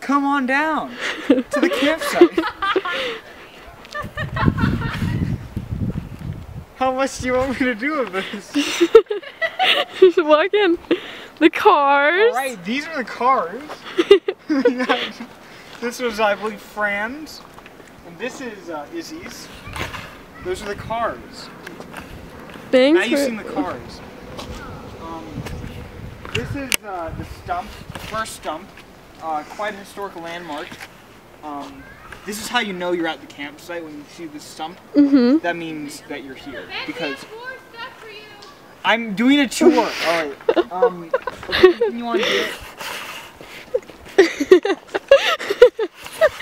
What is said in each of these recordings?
Come on down to the campsite. How much do you want me to do of this? Just walk in. The cars. Alright, these are the cars. This was, I believe, Fran's. And this is Izzy's. Those are the cars. Thanks. Now you've seen the cars. This is the stump, first stump. Quite a historical landmark. This is how you know you're at the campsite when you see the stump. Mm-hmm. That means that you're here because I'm doing a tour. All right. Okay, continue on here.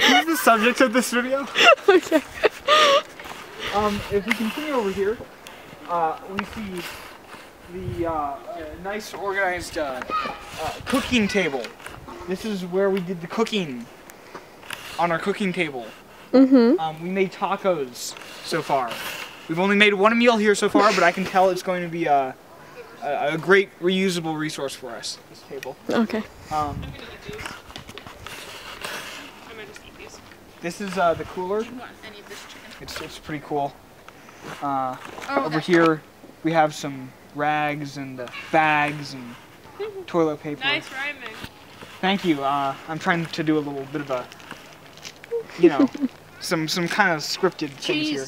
Who's the subject of this video? Okay. If we continue over here, we see the nice organized cooking table. This is where we did the cooking on our cooking table. Mm-hmm. We made tacos so far. We've only made one meal here so far, but I can tell it's going to be a great reusable resource for us, this table. Okay. This is the cooler. It's pretty cool. Over here we have some rags and bags and toilet paper. Nice rhyming. Thank you. I'm trying to do a little bit of a, you know, some kind of scripted things here.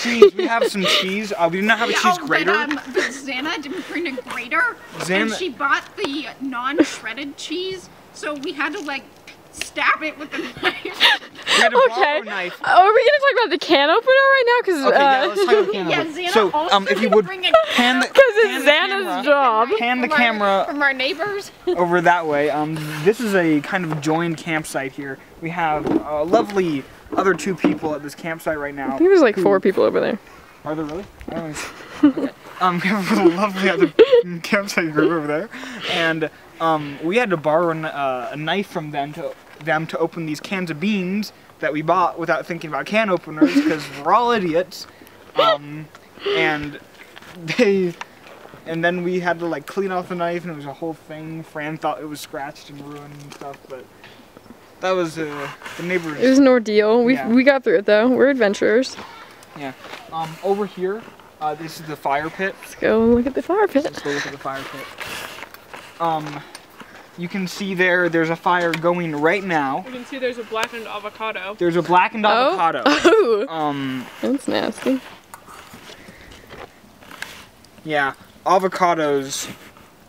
Cheese. We have some cheese. We do not have a cheese grater. But Zanna didn't bring a grater, and she bought the non-shredded cheese, so we had to like stab it with a knife. We had to borrow a knife. Are we gonna talk about the can opener right now? Cause okay, yeah, let's talk about the can opener. Zanna so, also if you would bring a hand the, because it's Zanna's job. Hand the camera from our neighbors over that way. This is a kind of joined campsite here. We have lovely other two people at this campsite right now. I think there's like 4 people over there. Are there really? Okay. We have a lovely other campsite group over there, and we had to borrow a knife from them to open these cans of beans that we bought without thinking about can openers because we're all idiots. And then we had to like clean off the knife, and it was a whole thing. Fran thought it was scratched and ruined and stuff, but that was the neighbors. It was an ordeal. We got through it though. We're adventurers. Yeah. Over here, this is the fire pit. Let's go look at the fire pit. Let's go look at the fire pit. You can see there's a fire going right now. You can see there's a blackened avocado. There's a blackened avocado. Oh. That's nasty. Yeah. Avocados,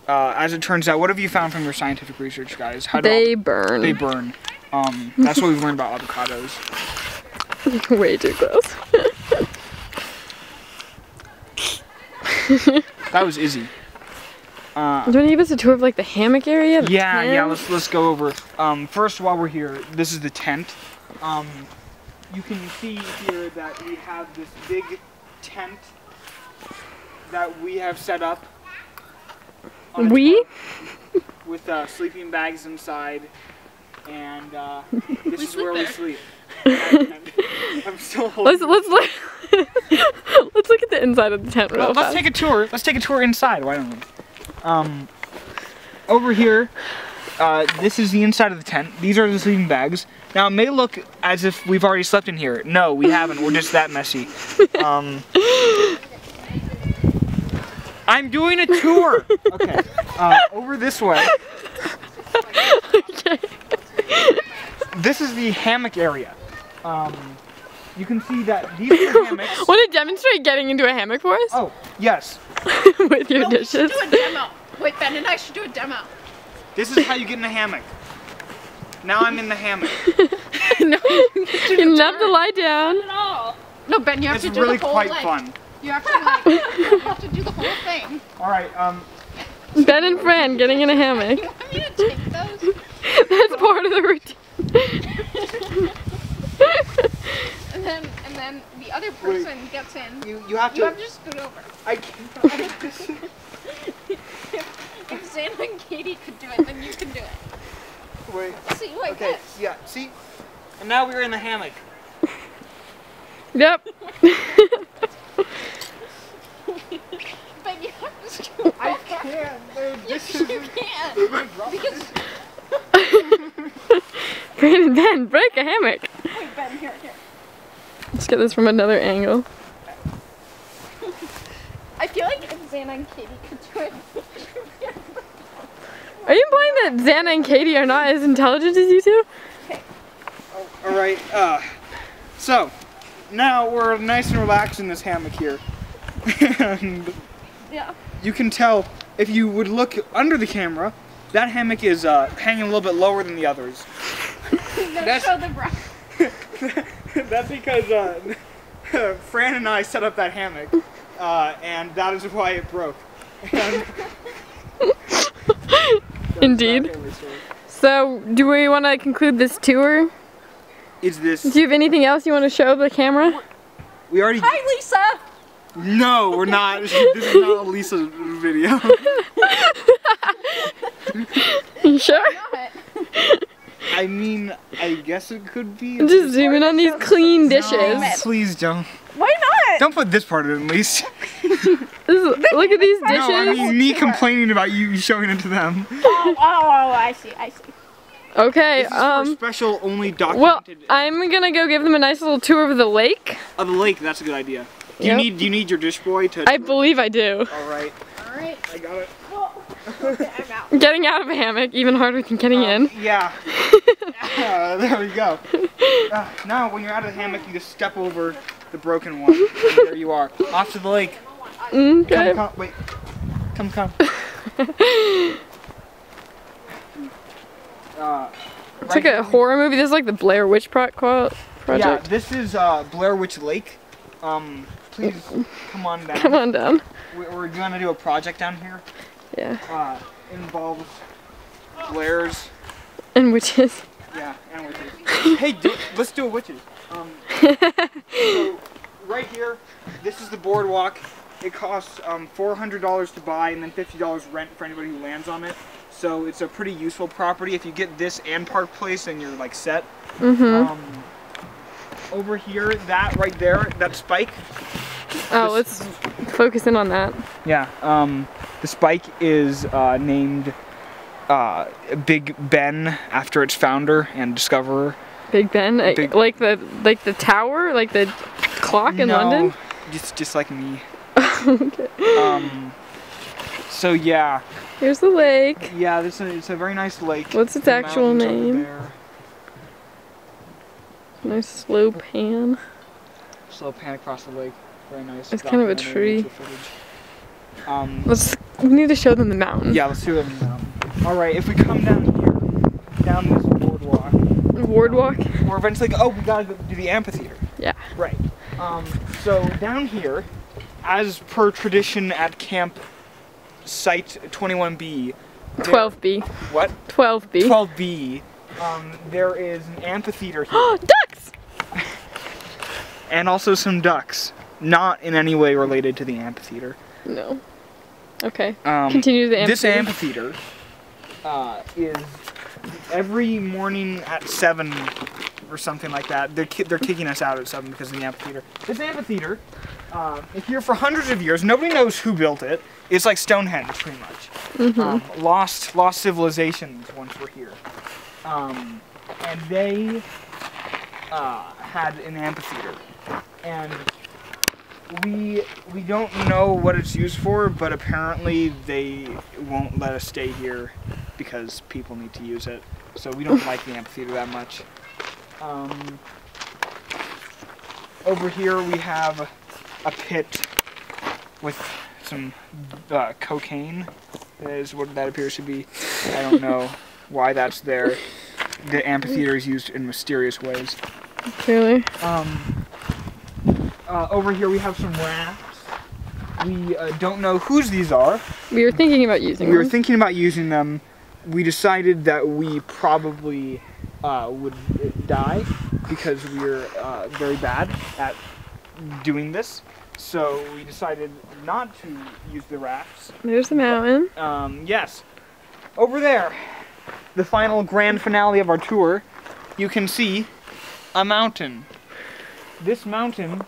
as it turns out, what have you found from your scientific research, guys? They burn. They burn. That's what we've learned about avocados. Way too close. That was Izzy. Do you want to give us a tour of like the hammock area? Yeah. Let's go over. First, while we're here, this is the tent. You can see here that we have this big tent that we have set up. With sleeping bags inside, and this is where we sleep. I'm still holding. Let's look. Let's look at the inside of the tent real fast. Let's take a tour. Let's take a tour inside. Why don't we? Over here, this is the inside of the tent. These are the sleeping bags. Now it may look as if we've already slept in here. No, we haven't. We're just that messy. I'm doing a tour. Okay. Over this way. Okay. This is the hammock area. You can see that these are hammocks. Want to demonstrate getting into a hammock for us? Oh, yes. With your dishes. We should do a demo. Wait, Ben and I should do a demo. This is how you get in a hammock. Now I'm in the hammock. No, you have to lie down. Not at all. No, Ben, you have to do really the whole quite like, fun. You have to like, you have to do the whole thing. All right. Ben and Fran getting in a hammock. You want me to take those? That's part of the routine. and then the other person gets in. You have to. You have to just scoot over. I can't. If Zanna and Katie could do it, then you can do it. Wait. See, like okay. this. Yeah. See. And now we're in the hammock. Yep. But you have to scoot over. I can't. Yes, you can. Because Fran and Ben, break a hammock. Wait, Ben, here. Let's get this from another angle. I feel like if Zanna and Katie could do it. Are you implying that Zanna and Katie are not as intelligent as you two? Okay. All right. So now we're nice and relaxed in this hammock here, and Yeah. you can tell if you would look under the camera, that hammock is hanging a little bit lower than the others. Let's show the bra. That's because Fran and I set up that hammock, and that is why it broke. And Indeed. So, do we want to conclude this tour? Is this? Do you have anything else you want to show the camera? We already. Hi, Lisa. No, we're not. This is not a Lisa video. You sure? Not. I mean, I guess it could be. Just zoom in on these clean dishes. No, please don't. Why not? Don't put this part in at least. Look at these No, I dishes. mean me complaining about you showing it to them. Oh, I see. Okay, This is for special only well, documented. I'm gonna go give them a nice little tour of the lake. Of the lake, that's a good idea. Do Yep. you need your dish boy to? I believe I do. All right, Alright. I got it. Well, okay, I'm out. Getting out of a hammock, even harder than getting in. Yeah. There we go. Now, when you're out of the hammock, you just step over the broken one. And there you are, off to the lake. Okay. Come, wait. Come. It's like a horror movie. This is like the Blair Witch Yeah, Project. this is Blair Witch Lake. Please come on down. Come on down. We're gonna do a project down here. Yeah. Involves Blair's. And witches. Yeah, and witches. Hey, let's do a witches. So right here, this is the boardwalk. It costs $400 to buy and then $50 rent for anybody who lands on it. So it's a pretty useful property. If you get this and Park Place, then you're like set. Over here, that right there, that spike. Oh, let's focus in on that. Yeah. The spike is named Big Ben after its founder and discoverer. Big Ben, like the tower, like the clock in London. Just like me. Okay. So yeah. Here's the lake. Yeah, it's a very nice lake. What's its The actual mountains over name? there. Nice slow pan. Slow pan across the lake. Very nice. It's kind of a documentary tree. footage. We need to show them the mountain. Yeah, let's do it now. All right, if we come down here, down this boardwalk. Boardwalk. We're eventually. Oh, we gotta go do the amphitheater. Yeah. Right. So down here, as per tradition at Camp Site 21B. 12B. What? 12B. 12B. There is an amphitheater here. Ducks! And also some ducks. Not in any way related to the amphitheater. No. Okay. Continue the This amphitheater. amphitheater is every morning at 7 or something like that. They're kicking us out at 7 because of the amphitheater. This amphitheater, here for hundreds of years. Nobody knows who built it. It's like Stonehenge, pretty much. Lost civilizations once were here. And they had an amphitheater. And we don't know what it's used for, but apparently they won't let us stay here because people need to use it. So we don't like the amphitheater that much. Over here we have a pit with some cocaine. That is what that appears to be. I don't know why that's there. The amphitheater is used in mysterious ways. Really? Over here we have some rafts. We don't know whose these are. We were thinking about using We were them. thinking about using them. We decided that we probably would die because we're very bad at doing this. So we decided not to use the rafts. There's the mountain. Yes. Over there, the final grand finale of our tour, you can see a mountain. This mountain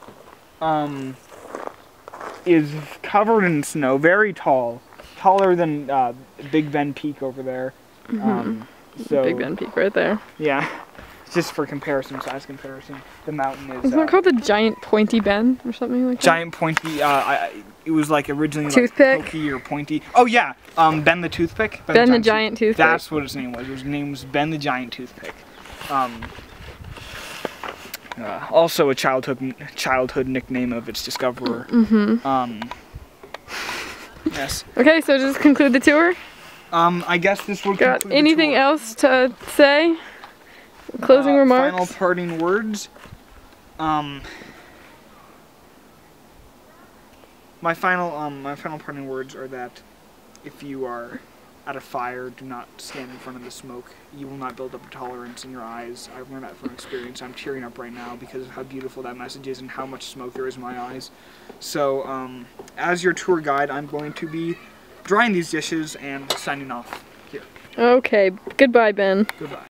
is covered in snow, very tall. Taller than Big Ben Peak over there. So, Big Ben Peak right there. yeah. just for comparison, size comparison. The mountain is. Isn't it called the Giant Pointy Ben or something like that? Giant Pointy. It was like originally Toothpick? like pokey or pointy. Oh yeah, Ben the Toothpick. Ben the Giant Toothpick. That's what his name was. His name was Ben the Giant Toothpick. Also a childhood nickname of its discoverer. Yes. Okay, so just conclude the tour. I guess this will Got conclude anything the tour. else to say? Closing remarks? Final parting words. My final parting words are that if you are at a fire, do not stand in front of the smoke. You will not build up a tolerance in your eyes. I've learned that from experience. I'm tearing up right now because of how beautiful that message is and how much smoke there is in my eyes. So, as your tour guide, I'm going to be drying these dishes and signing off here. Okay, goodbye, Ben. Goodbye.